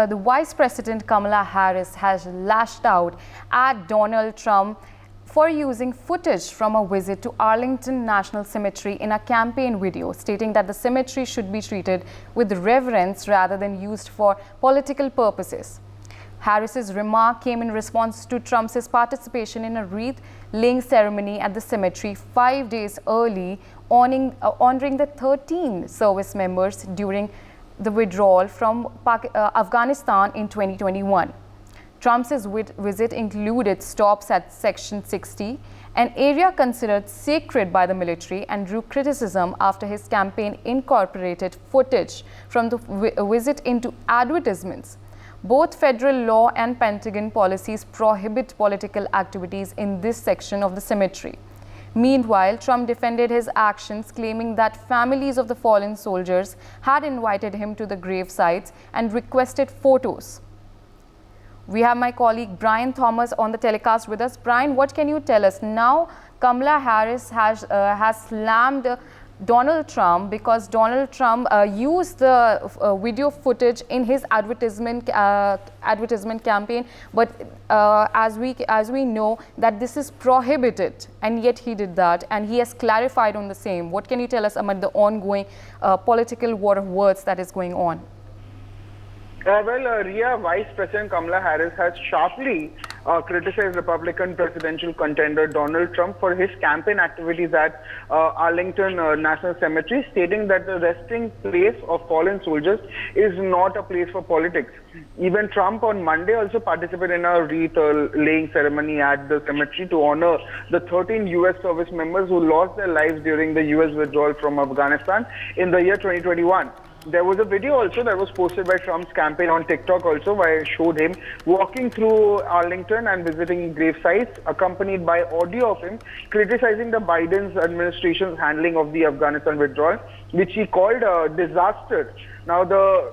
The Vice President Kamala Harris has lashed out at Donald Trump for using footage from a visit to Arlington National Cemetery in a campaign video, stating that the cemetery should be treated with reverence rather than used for political purposes. Harris's remark came in response to Trump's participation in a wreath-laying ceremony at the cemetery 5 days early, honoring the 13 service members during the withdrawal from Afghanistan in 2021. Trump's visit included stops at Section 60, an area considered sacred by the military, and drew criticism after his campaign incorporated footage from the visit into advertisements. Both federal law and Pentagon policies prohibit political activities in this section of the cemetery. Meanwhile, Trump defended his actions, claiming that families of the fallen soldiers had invited him to the grave sites and requested photos. We have my colleague Brian Thomas on the telecast with us. Brian, what can you tell us? Now, Kamala Harris has slammed Donald Trump because Donald Trump used the video footage in his advertisement campaign, but as we know that this is prohibited, and yet he did that, and he has clarified on the same. What can you tell us about the ongoing political war of words that is going on? Ria, Vice President Kamala Harris has sharply criticized Republican presidential contender Donald Trump for his campaign activities at Arlington National Cemetery, stating that the resting place of fallen soldiers is not a place for politics. Even Trump on Monday also participated in a wreath-laying ceremony at the cemetery to honor the 13 U.S. service members who lost their lives during the U.S. withdrawal from Afghanistan in the year 2021. There was a video also that was posted by Trump's campaign on TikTok also, where it showed him walking through Arlington and visiting grave sites, accompanied by audio of him criticizing the Biden's administration's handling of the Afghanistan withdrawal, which he called a disaster. Now,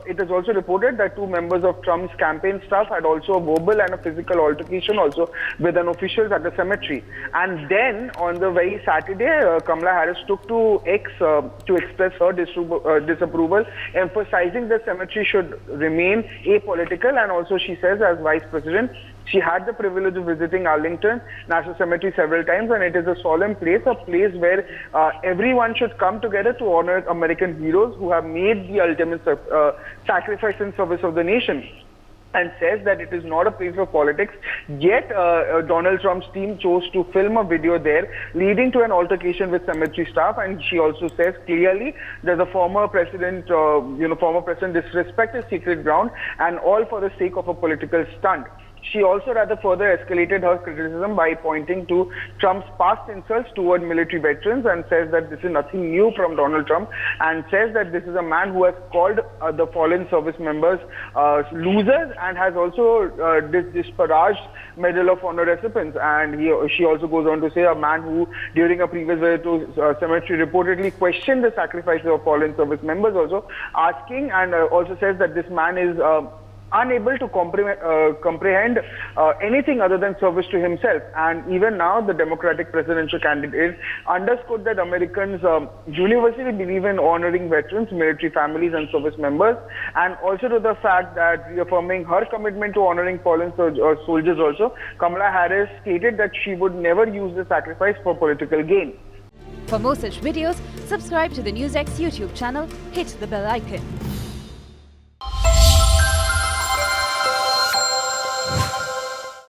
it is also reported that two members of Trump's campaign staff had also a verbal and a physical altercation also with an officials at the cemetery. And then on the very Saturday, Kamala Harris took to X to express her disapproval, emphasizing that cemetery should remain apolitical. And also, she says, as vice president, she had the privilege of visiting Arlington National Cemetery several times, and it is a solemn place, a place where everyone should come together to honor American heroes who have made the ultimate sacrifice in service of the nation. And says that it is not a place for politics. Yet Donald Trump's team chose to film a video there, leading to an altercation with cemetery staff. And she also says clearly that the former president, disrespected sacred ground, and all for the sake of a political stunt. She also rather further escalated her criticism by pointing to Trump's past insults toward military veterans, and says that this is nothing new from Donald Trump, and says that this is a man who has called the fallen service members losers, and has also disparaged Medal of Honor recipients. And she also goes on to say a man who during a previous visit to cemetery reportedly questioned the sacrifices of fallen service members, also asking, and also says that this man is unable to comprehend anything other than service to himself. And even now, the Democratic presidential candidate underscored that Americans universally believe in honoring veterans, military families, and service members, and also to the fact that reaffirming her commitment to honoring fallen soldiers also, Kamala Harris stated that she would never use the sacrifice for political gain. For more such videos, subscribe to the NewsX YouTube channel, hit the bell icon.